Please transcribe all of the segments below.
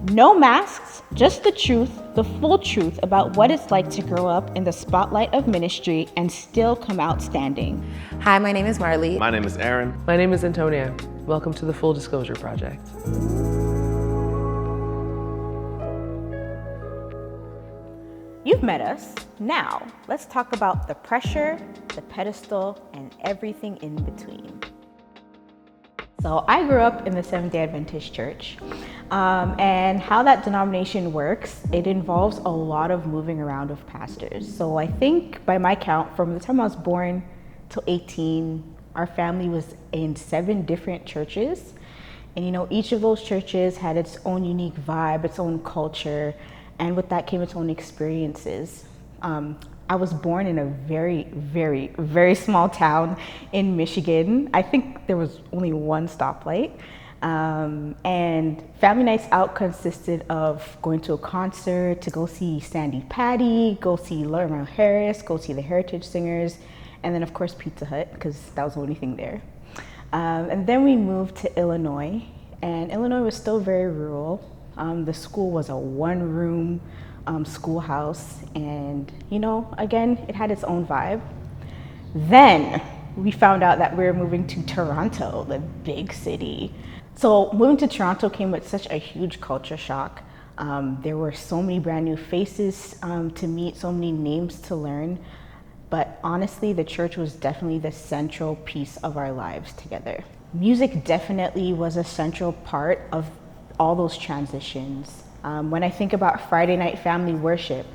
No masks, just the truth, the full truth about what it's like to grow up in the spotlight of ministry and still come out standing. Hi, my name is Marley. My name is Aaron. My name is Antonia. Welcome to the Full Disclosure Project. You've met us. Now, let's talk about the pressure, the pedestal, and everything in between. So I grew up in the Seventh-day Adventist Church, and how that denomination works, it involves a lot of moving around of pastors. So I think by my count, from the time I was born till 18, our family was in 7 different churches. And each of those churches had its own unique vibe, its own culture, and with that came its own experiences. I was born in a very, very, very small town in Michigan. I think there was only one stoplight. And family nights out consisted of going to a concert, to go see Sandy Patty, go see Laura Harris, go see the Heritage Singers, and then of course Pizza Hut, because that was the only thing there. And then we moved to Illinois, and Illinois was still very rural. The school was a one-room schoolhouse, and again, it had its own vibe. Then we found out that we were moving to Toronto, the big city. So moving to Toronto came with such a huge culture shock. There were so many brand new faces to meet, so many names to learn. But honestly, the church was definitely the central piece of our lives together. Music definitely was a central part of all those transitions. When I think about Friday night family worship,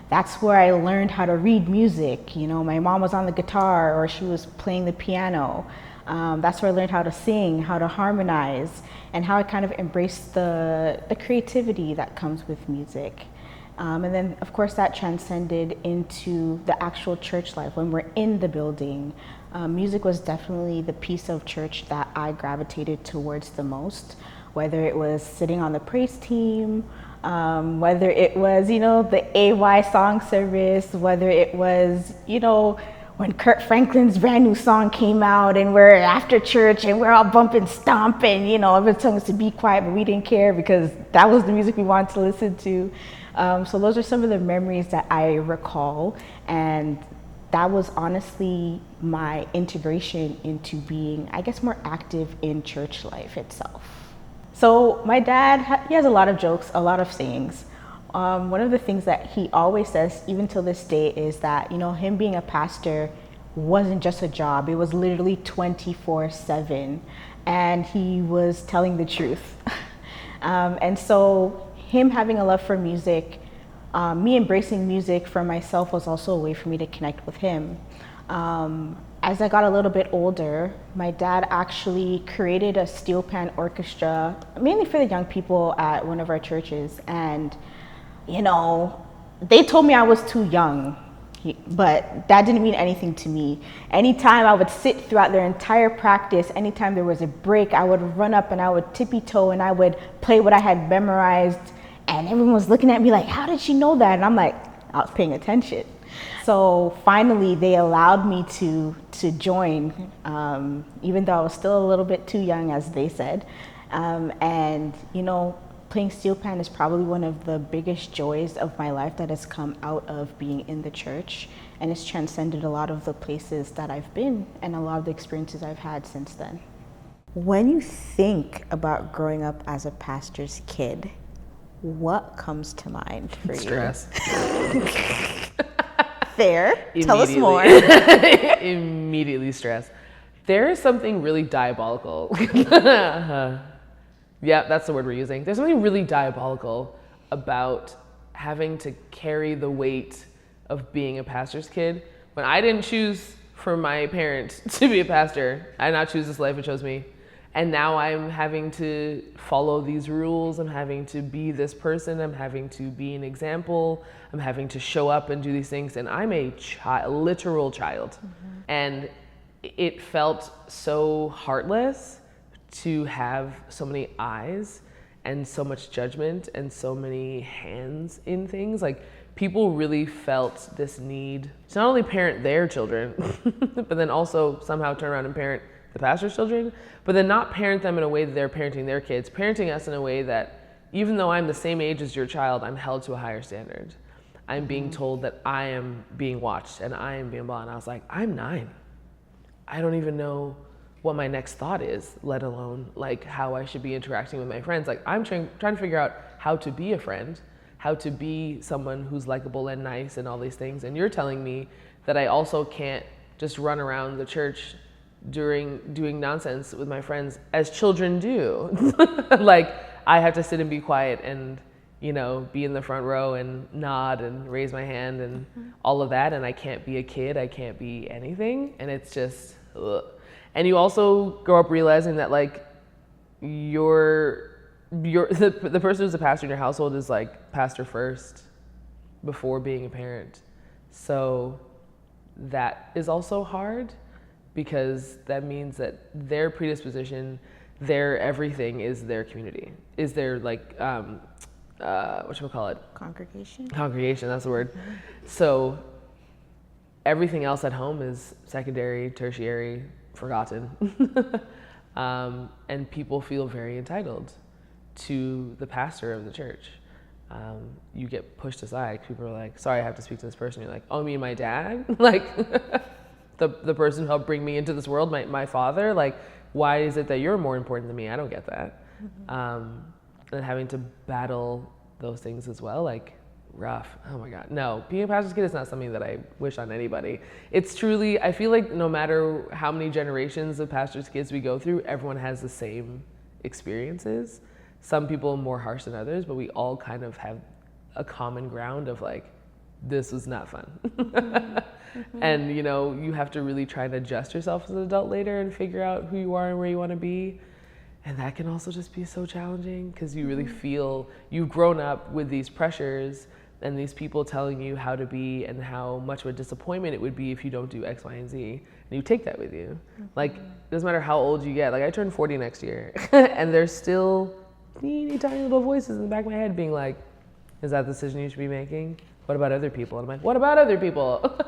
that's where I learned how to read music. My mom was on the guitar or she was playing the piano. That's where I learned how to sing, how to harmonize, and how I kind of embraced the creativity that comes with music. And then, of course, that transcended into the actual church life. When we're in the building, music was definitely the piece of church that I gravitated towards the most, whether it was sitting on the praise team, whether it was, the AY song service, whether it was, when Kurt Franklin's brand new song came out and we're after church and we're all bumping, stomping, everyone telling us to be quiet, but we didn't care because that was the music we wanted to listen to. So those are some of the memories that I recall, and that was honestly my integration into being, I guess, more active in church life itself. So my dad, he has a lot of jokes, a lot of sayings. One of the things that he always says, even till this day, is that, him being a pastor wasn't just a job. It was literally 24/7, and he was telling the truth. And so him having a love for music, me embracing music for myself was also a way for me to connect with him. As I got a little bit older, my dad actually created a steel pan orchestra, mainly for the young people at one of our churches. And, they told me I was too young, but that didn't mean anything to me. Anytime I would sit throughout their entire practice, anytime there was a break, I would run up and I would tippy-toe and I would play what I had memorized. And everyone was looking at me like, how did she know that? And I'm like, I was paying attention. So finally, they allowed me to join, even though I was still a little bit too young, as they said. And, playing steel pan is probably one of the biggest joys of my life that has come out of being in the church. And it's transcended a lot of the places that I've been and a lot of the experiences I've had since then. When you think about growing up as a pastor's kid, what comes to mind for Stress. you? Fair. Tell us more. Immediately stress. There is something really diabolical. Yeah, that's the word we're using. There's something really diabolical about having to carry the weight of being a pastor's kid. When I didn't choose for my parents to be a pastor, I did not choose this life, it chose me. And now I'm having to follow these rules. I'm having to be this person. I'm having to be an example. I'm having to show up and do these things. And I'm a literal child. Mm-hmm. And it felt so heartless to have so many eyes and so much judgment and so many hands in things. Like, people really felt this need to not only parent their children, but then also somehow turn around and parent the pastor's children, but then not parent them in a way that they're parenting their kids, parenting us in a way that even though I'm the same age as your child, I'm held to a higher standard. I'm being told that I am being watched and I am being blah. And I was like, I'm 9. I don't even know what my next thought is, let alone like how I should be interacting with my friends. Like I'm trying to figure out how to be a friend, how to be someone who's likable and nice and all these things. And you're telling me that I also can't just run around the church doing nonsense with my friends as children do. Like I have to sit and be quiet and, be in the front row and nod and raise my hand and all of that. And I can't be a kid. I can't be anything. And it's just, ugh. And you also grow up realizing that like the person who's a pastor in your household is like pastor first before being a parent. So that is also hard because that means that their predisposition, their everything is their community, is their like, whatchamacallit? Congregation, that's the word. So everything else at home is secondary, tertiary, forgotten. And people feel very entitled to the pastor of the church. You get pushed aside. People are like, sorry, I have to speak to this person. You're like, oh, you mean my dad? Like the person who helped bring me into this world, my father? Like, why is it that you're more important than me? I don't get that. And having to battle those things as well, like rough. Oh my God. No, being a pastor's kid is not something that I wish on anybody. It's truly, I feel like no matter how many generations of pastor's kids we go through, everyone has the same experiences. Some people more harsh than others, but we all kind of have a common ground of like, this was not fun. And you have to really try and adjust yourself as an adult later and figure out who you are and where you want to be. And that can also just be so challenging because you really feel you've grown up with these pressures and these people telling you how to be and how much of a disappointment it would be if you don't do X, Y, and Z. And you take that with you. Like, it doesn't matter how old you get. Like, I turn 40 next year and there's still teeny tiny little voices in the back of my head being like, is that the decision you should be making? What about other people? And I'm like, what about other people?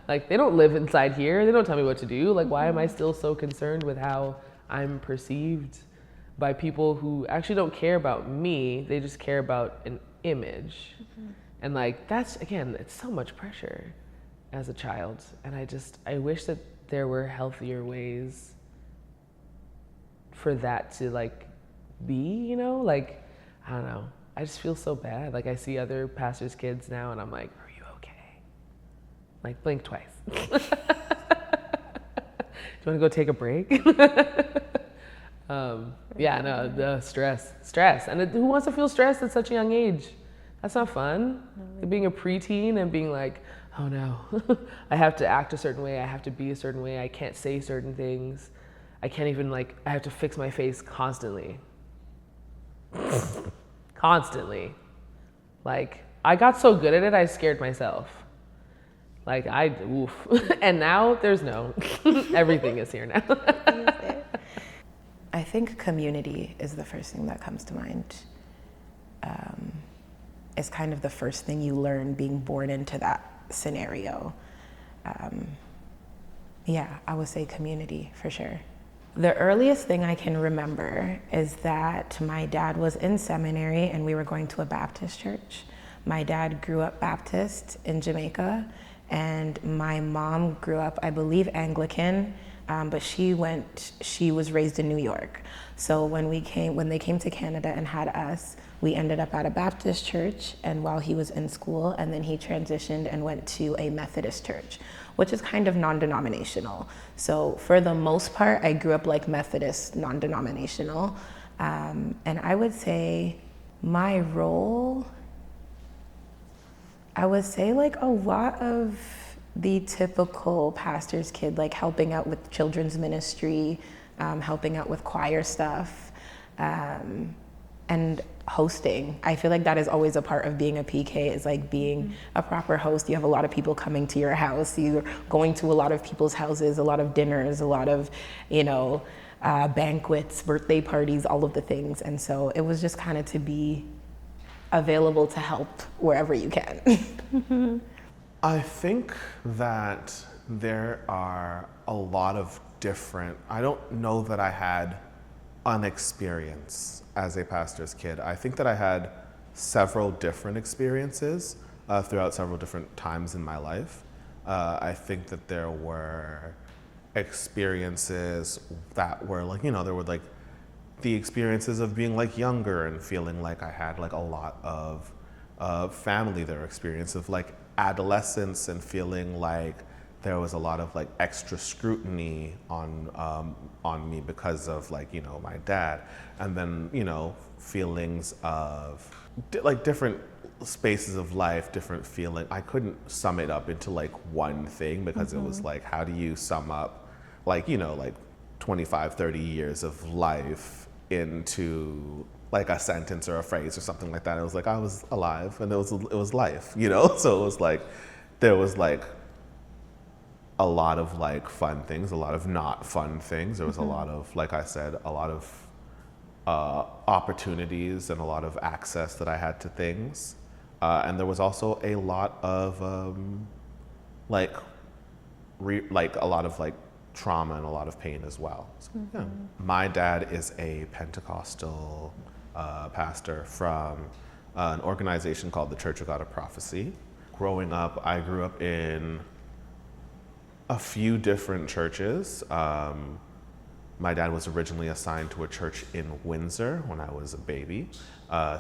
Like, they don't live inside here. They don't tell me what to do. Like, why am I still so concerned with how I'm perceived by people who actually don't care about me? They just care about an image. And like, that's, again, it's so much pressure as a child. And I wish that there were healthier ways for that to like be, like, I don't know. I just feel so bad. Like I see other pastors' kids now and I'm like, are you okay? Like blink twice. Do you want to go take a break? Yeah, no, the stress. And who wants to feel stressed at such a young age? That's not fun. Being a preteen and being like, oh no, I have to act a certain way. I have to be a certain way. I can't say certain things. I can't even I have to fix my face constantly. Constantly. Like, I got so good at it, I scared myself. Like, oof. And now there's no. Everything is here now. I think community is the first thing that comes to mind. It's kind of the first thing you learn being born into that scenario. Yeah, I would say community for sure. The earliest thing I can remember is that my dad was in seminary and we were going to a Baptist church. My dad grew up Baptist in Jamaica and my mom grew up, I believe, Anglican, but she was raised in New York. So when they came to Canada and had us, we ended up at a Baptist church and while he was in school, and then he transitioned and went to a Methodist church, which is kind of non-denominational. So for the most part, I grew up like Methodist, non-denominational. And I would say my role, I would say like a lot of the typical pastor's kid, like helping out with children's ministry, helping out with choir stuff, and hosting. I feel like that is always a part of being a PK, is like being a proper host. You have a lot of people coming to your house. You're going to a lot of people's houses, a lot of dinners, a lot of, banquets, birthday parties, all of the things. And so it was just kind of to be available to help wherever you can. I think that there are a lot of different, I don't know that I had an experience as a pastor's kid. I think that I had several different experiences throughout several different times in my life. I think that there were experiences that were like, there were like the experiences of being like younger and feeling like I had like a lot of family. There were experiences of like adolescence and feeling like there was a lot of like extra scrutiny on me because of like, my dad. And then, feelings of like different spaces of life, different feeling. I couldn't sum it up into like one thing because it was like, how do you sum up like, like 25, 30 years of life into like a sentence or a phrase or something like that. It was like I was alive and it was life, So it was like there was like a lot of like fun things, a lot of not fun things. There was a lot of, like I said, a lot of opportunities and a lot of access that I had to things. And there was also a lot of like a lot of like trauma and a lot of pain as well. So, yeah. My dad is a Pentecostal pastor from an organization called the Church of God of Prophecy. Growing up, I grew up in a few different churches. My dad was originally assigned to a church in Windsor when I was a baby.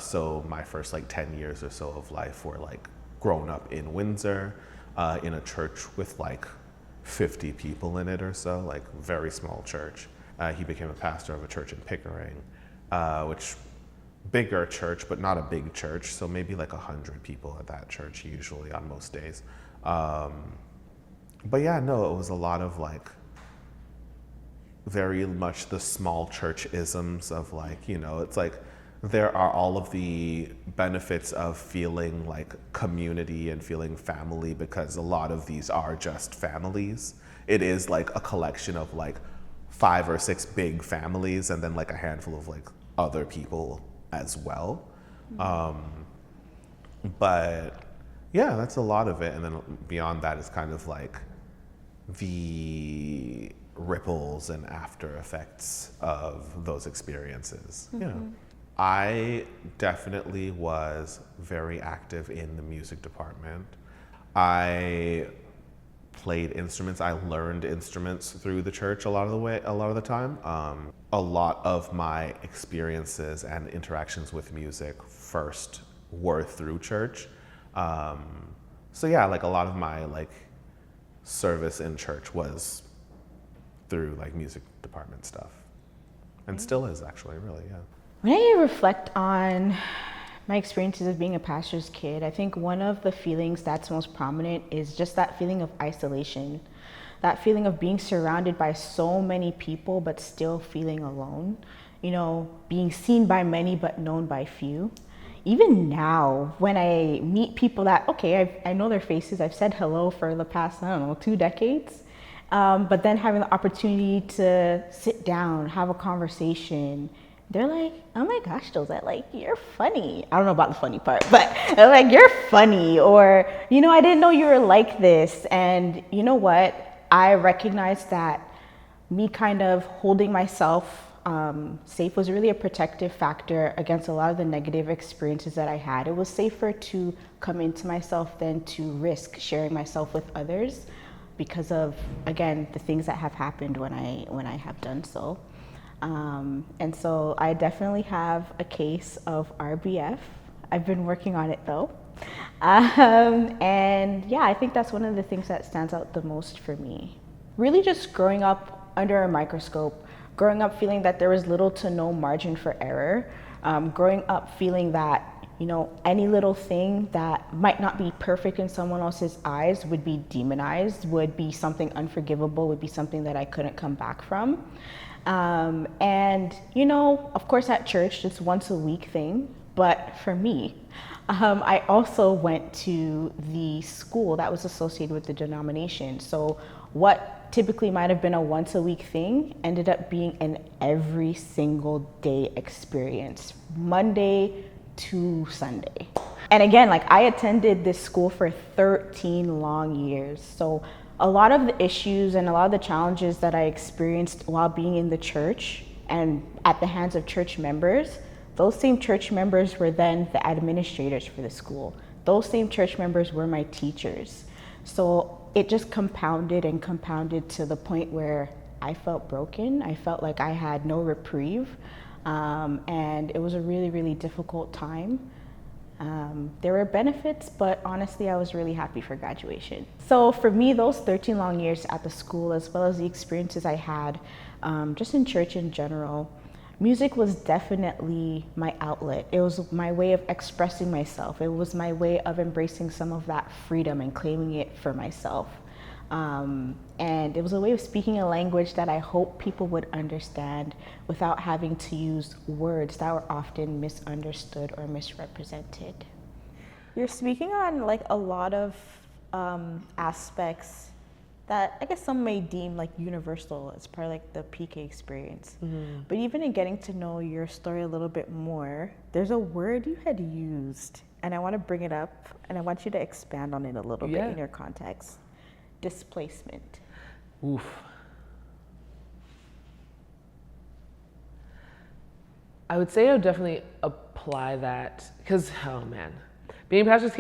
So my first like 10 years or so of life were like grown up in Windsor, in a church with like 50 people in it or so, like very small church. He became a pastor of a church in Pickering, which bigger church, but not a big church. So maybe like 100 people at that church usually on most days. But yeah, no, it was a lot of like very much the small church isms of like, it's like there are all of the benefits of feeling like community and feeling family because a lot of these are just families. It is like a collection of like 5 or 6 big families and then like a handful of like other people as well. But yeah, that's a lot of it. And then beyond that is kind of like the ripples and after effects of those experiences. I definitely was very active in the music department. I played instruments. I learned instruments through the church a lot of the time. A lot of my experiences and interactions with music first were through church. So yeah, like a lot of my like service in church was through like music department stuff, and still is actually, really, yeah. When I reflect on my experiences of being a pastor's kid, I think one of the feelings that's most prominent is just that feeling of isolation, that feeling of being surrounded by so many people but still feeling alone, being seen by many but known by few. Even now, when I meet people that, okay, I know their faces, I've said hello for the past, 2 decades, but then having the opportunity to sit down, have a conversation, they're like, oh my gosh, Josette, like, you're funny. I don't know about the funny part, but they're like, you're funny, or, I didn't know you were like this. And you know what? I recognize that me kind of holding myself safe was really a protective factor against a lot of the negative experiences that I had. It was safer to come into myself than to risk sharing myself with others because of, again, the things that have happened when I have done so. And so I definitely have a case of RBF. I've been working on it though. And yeah, I think that's one of the things that stands out the most for me. Really just growing up under a microscope, growing up feeling that there was little to no margin for error, growing up feeling that, any little thing that might not be perfect in someone else's eyes would be demonized, would be something unforgivable, would be something that I couldn't come back from. And, of course at church, it's once a week thing, but for me, I also went to the school that was associated with the denomination. So what typically might have been a once a week thing ended up being an every single day experience, Monday to Sunday. And again, like I attended this school for 13 long years. So a lot of the issues and a lot of the challenges that I experienced while being in the church and at the hands of church members, those same church members were then the administrators for the school. Those same church members were my teachers. So it just compounded and compounded to the point where I felt broken. I felt like I had no reprieve. And it was a really, really difficult time. There were benefits, but honestly, I was really happy for graduation. So for me, those 13 long years at the school, as well as the experiences I had just in church in general, music was definitely my outlet. It was my way of expressing myself. It was my way of embracing some of that freedom and claiming it for myself. And it was a way of speaking a language that I hope people would understand without having to use words that were often misunderstood or misrepresented. You're speaking on like a lot of aspects that I guess some may deem like universal as part of like the PK experience. Mm-hmm. But even in getting to know your story a little bit more, there's a word you had used, and I want to bring it up, and I want you to expand on it a little bit in your context. Displacement. Oof. I would say I would definitely apply that because, oh man, being a pastor's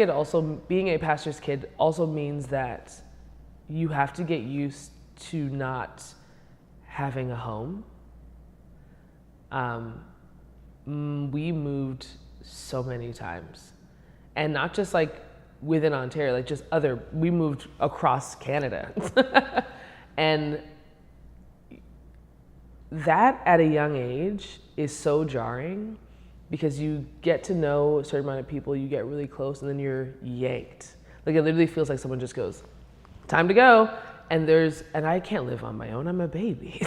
kid also means that you have to get used to not having a home. We moved so many times, and not just like within Ontario, like just we moved across Canada. And that at a young age is so jarring because you get to know a certain amount of people, you get really close, and then you're yanked. Like it literally feels like someone just goes, time to go. And I can't live on my own, I'm a baby.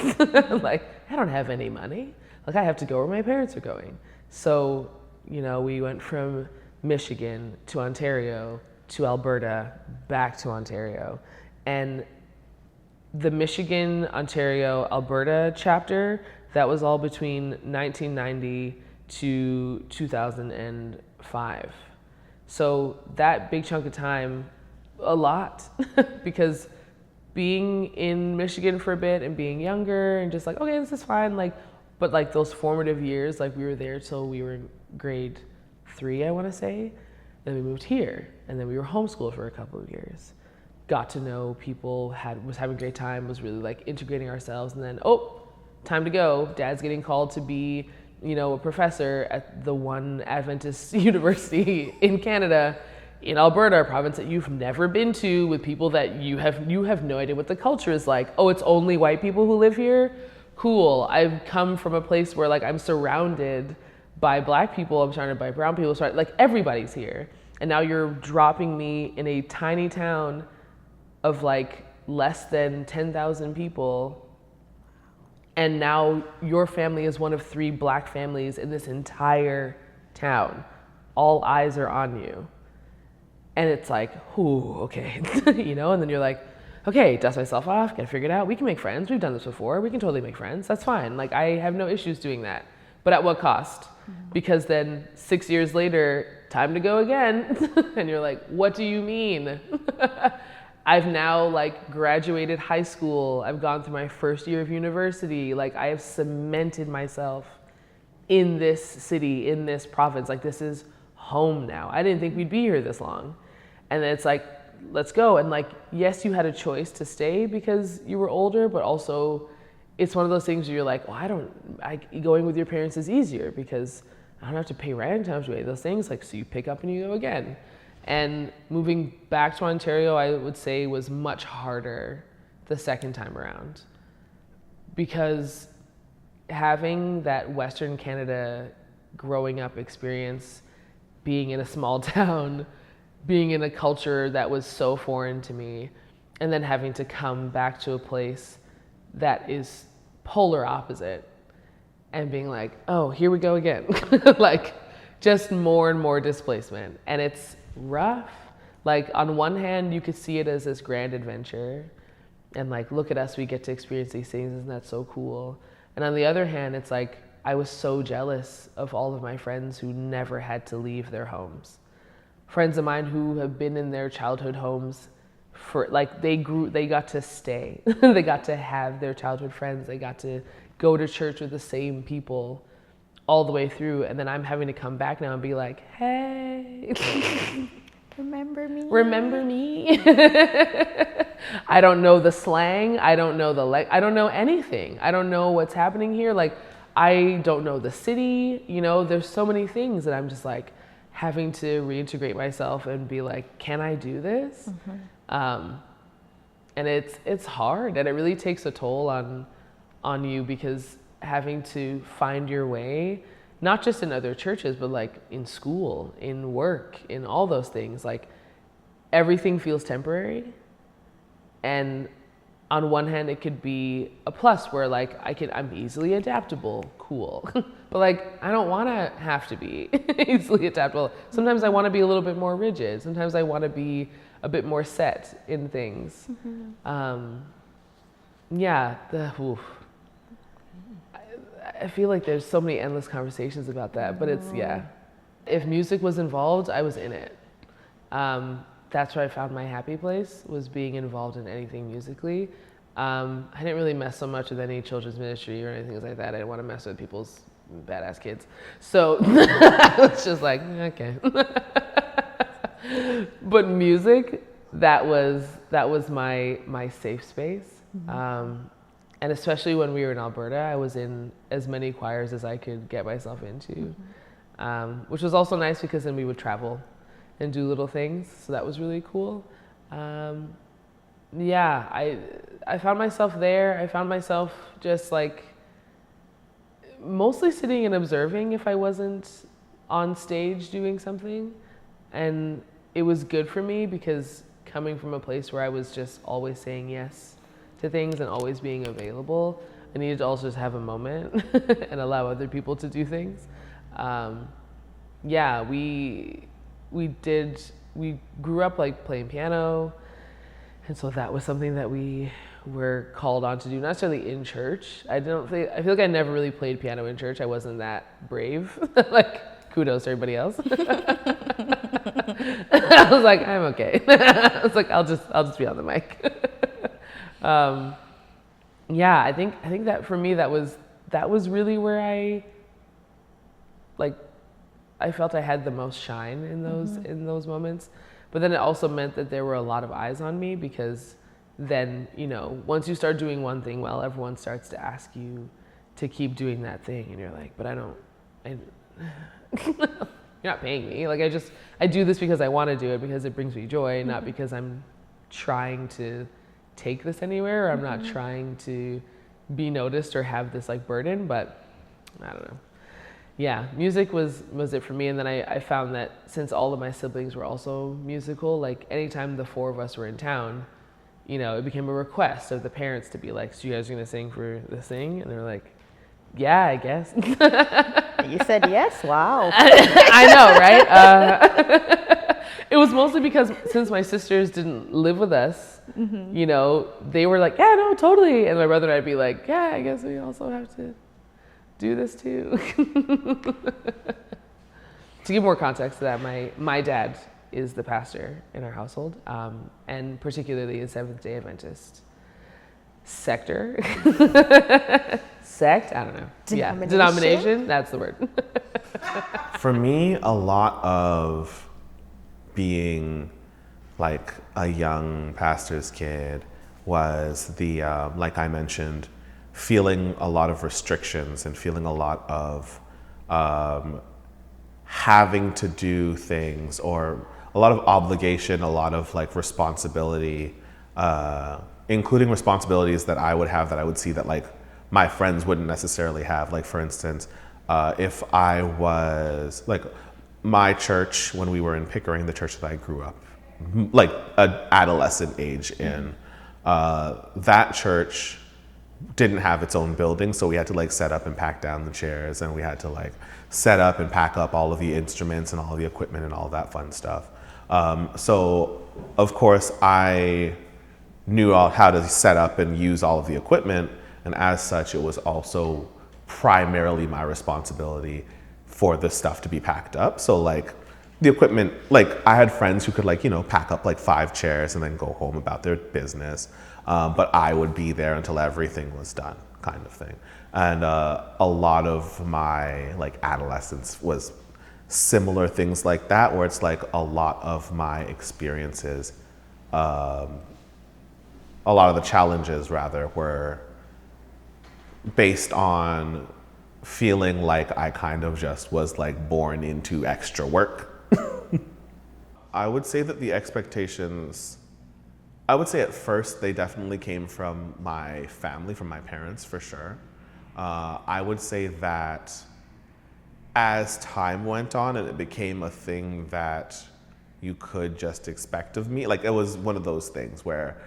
Like, I don't have any money. Like, I have to go where my parents are going. So, we went from Michigan to Ontario to Alberta, back to Ontario. And the Michigan, Ontario, Alberta chapter, that was all between 1990 to 2005. So that big chunk of time, a lot, because being in Michigan for a bit and being younger and just like, okay, this is fine. But those formative years, we were there till we were in grade 3, I want to say. Then we moved here, and then we were homeschooled for a couple of years. Got to know people, was having a great time, was really integrating ourselves, and then, time to go. Dad's getting called to be, a professor at the one Adventist university in Canada, in Alberta, a province that you've never been to, with people that you have no idea what the culture is like. Oh, it's only white people who live here? Cool. I've come from a place where I'm surrounded by black people, I'm surrounded by brown people, everybody's here. And now you're dropping me in a tiny town of less than 10,000 people. And now your family is one of 3 black families in this entire town. All eyes are on you. And it's ooh, okay, and then you're okay, dust myself off, gotta figure it out. We can make friends, we've done this before, we can totally make friends, that's fine. I have no issues doing that. But at what cost? Because then 6 years later, time to go again. And you're what do you mean? I've now graduated high school. I've gone through my first year of university. I have cemented myself in this city, in this province. This is home now. I didn't think we'd be here this long. And then it's let's go. And yes, you had a choice to stay because you were older, but also it's one of those things where you're going with your parents is easier because I don't have to pay rent, I don't have to pay those things. So you pick up and you go again. And moving back to Ontario, I would say was much harder the second time around because having that Western Canada growing up experience, being in a small town, being in a culture that was so foreign to me, and then having to come back to a place that is polar opposite and being oh, here we go again. Just more and more displacement. And it's rough. On one hand, you could see it as this grand adventure and look at us, we get to experience these things, isn't that so cool? And on the other hand, it's I was so jealous of all of my friends who never had to leave their homes. Friends of mine who have been in their childhood homes for they got to stay. They got to have their childhood friends. They got to go to church with the same people all the way through, and then I'm having to come back now and be like, hey, Remember me? remember me? I don't know the slang. I don't know I don't know anything. I don't know what's happening here. Like, I don't know the city. You know, there's so many things that I'm just like having to reintegrate myself and be like, can I do this? And it's hard, and it really takes a toll on you, because having to find your way, not just in other churches, but like in school, in work, in all those things, like everything feels temporary. And on one hand, it could be a plus where like I'm easily adaptable, cool. But like, I don't want to have to be easily adaptable. Sometimes I want to be a little bit more rigid. Sometimes I want to be a bit more set in things. I feel like there's so many endless conversations about that, but it's, if music was involved, I was in it. That's where I found my happy place, was being involved in anything musically. I didn't really mess so much with any children's ministry or anything like that. I didn't want to mess with people's badass kids. So I was just like, okay. But music, that was my safe space. And especially when we were in Alberta, I was in as many choirs as I could get myself into, which was also nice because then we would travel and do little things. So that was really cool. I found myself there. I found myself just like mostly sitting and observing if I wasn't on stage doing something. And it was good for me, because coming from a place where I was just always saying yes to things and always being available, I needed to also just have a moment and allow other people to do things. We grew up like playing piano, and so that was something that we were called on to do, not necessarily in church. I feel like I never really played piano in church. I wasn't that brave. Like, kudos to everybody else. I was like, I'm okay. I was like, I'll just be on the mic. I think that for me, that was really where I felt I had the most shine in those moments. But then it also meant that there were a lot of eyes on me, because then, you know, once you start doing one thing well, everyone starts to ask you to keep doing that thing, and you're like, but you're not paying me. Like, I do this because I want to do it, because it brings me joy, not because I'm trying to take this anywhere, or I'm not trying to be noticed or have this like burden. But I don't know. Yeah, music was it for me. And then I found that since all of my siblings were also musical, like anytime the four of us were in town, you know, it became a request of the parents to be like, so you guys are gonna sing for this thing? And they're like, yeah, I guess. You said yes? Wow. I know, right? It was mostly because since my sisters didn't live with us, you know, they were like, yeah, no, totally. And my brother and I'd be like, yeah, I guess we also have to do this too. To give more context to that, my dad is the pastor in our household, and particularly a Seventh-day Adventist sector. Sect? I don't know. Denomination? Yeah, denomination, that's the word. For me, a lot of being like a young pastor's kid was the, like I mentioned, feeling a lot of restrictions and feeling a lot of having to do things, or a lot of obligation, a lot of like responsibility, including responsibilities that I would have that I would see that like my friends wouldn't necessarily have. Like, for instance, if I was like, my church, when we were in Pickering, the church that I grew up, like an adolescent age in, that church didn't have its own building, so we had to like set up and pack down the chairs, and we had to like set up and pack up all of the instruments and all the equipment and all that fun stuff. So of course I knew how to set up and use all of the equipment, and as such it was also primarily my responsibility for the stuff to be packed up. So like the equipment, like I had friends who could like, you know, pack up like 5 chairs and then go home about their business. But I would be there until everything was done, kind of thing. And a lot of my like adolescence was similar things like that, where it's like a lot of my experiences, a lot of the challenges rather, were based on feeling like I kind of just was like born into extra work. I would say that the expectations, I would say at first they definitely came from my family, from my parents for sure. I would say that as time went on and it became a thing that you could just expect of me, like it was one of those things where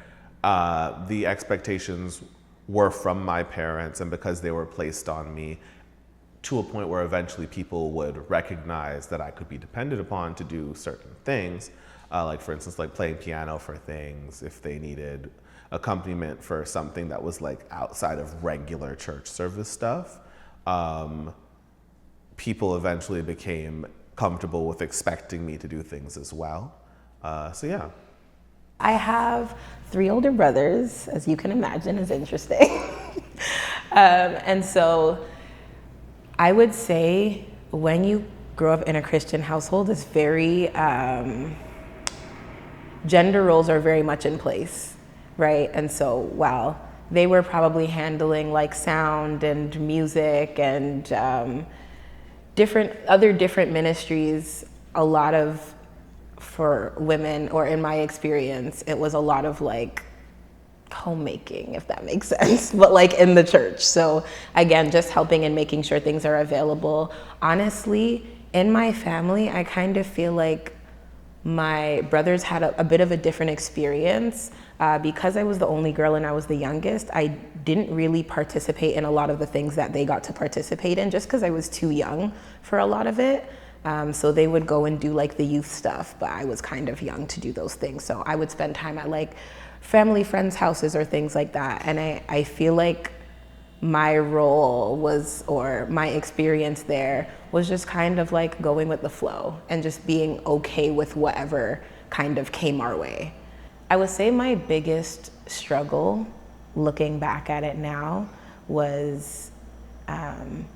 the expectations were from my parents, and because they were placed on me, to a point where eventually people would recognize that I could be depended upon to do certain things, like for instance, like playing piano for things, if they needed accompaniment for something that was like outside of regular church service stuff. People eventually became comfortable with expecting me to do things as well. So yeah. I have 3 older brothers, as you can imagine, is interesting. And so I would say when you grow up in a Christian household, it's very, gender roles are very much in place, right? And so while they were probably handling like sound and music and different ministries, a lot of, for women, or in my experience, it was a lot of like homemaking, if that makes sense, but like in the church. So again, just helping and making sure things are available. Honestly, in my family, I kind of feel like my brothers had a bit of a different experience. Because I was the only girl and I was the youngest, I didn't really participate in a lot of the things that they got to participate in, just because I was too young for a lot of it. So they would go and do like the youth stuff, but I was kind of young to do those things. So I would spend time at like family friends' houses or things like that. And I feel like my role was, or my experience there was just kind of like going with the flow and just being okay with whatever kind of came our way. I would say my biggest struggle, looking back at it now, was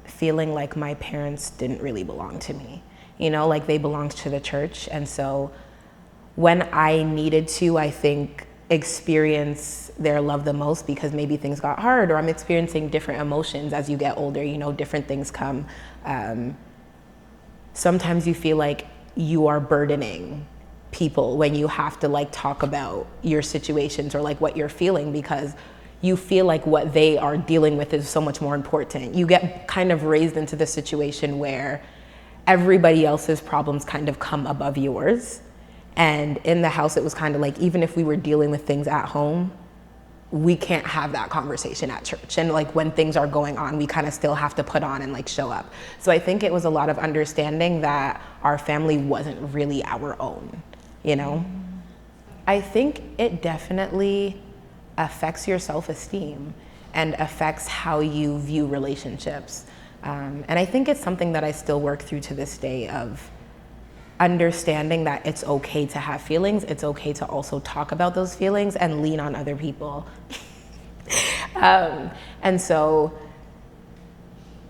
feeling like my parents didn't really belong to me. You know, like they belonged to the church. And so when I needed to, I think, experience their love the most, because maybe things got hard or I'm experiencing different emotions as you get older, you know, different things come. Sometimes you feel like you are burdening people when you have to like talk about your situations or like what you're feeling, because you feel like what they are dealing with is so much more important. You get kind of raised into the situation where everybody else's problems kind of come above yours. And in the house, it was kind of like, even if we were dealing with things at home, we can't have that conversation at church. And like when things are going on, we kind of still have to put on and like show up. So I think it was a lot of understanding that our family wasn't really our own, you know? I think it definitely affects your self-esteem and affects how you view relationships. And I think it's something that I still work through to this day, of understanding that it's okay to have feelings. It's okay to also talk about those feelings and lean on other people. And so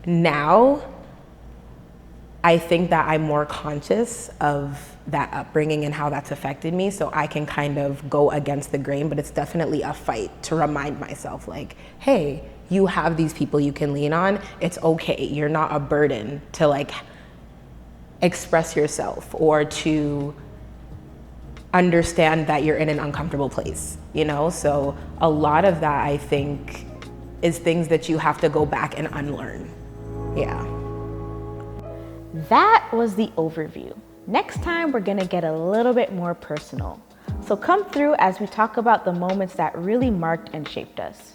now I think that I'm more conscious of that upbringing and how that's affected me, so I can kind of go against the grain, but it's definitely a fight to remind myself like, hey, you have these people you can lean on. It's okay. You're not a burden to like express yourself or to understand that you're in an uncomfortable place, you know? So a lot of that, I think, is things that you have to go back and unlearn. Yeah. That was the overview. Next time, we're gonna get a little bit more personal. So come through as we talk about the moments that really marked and shaped us.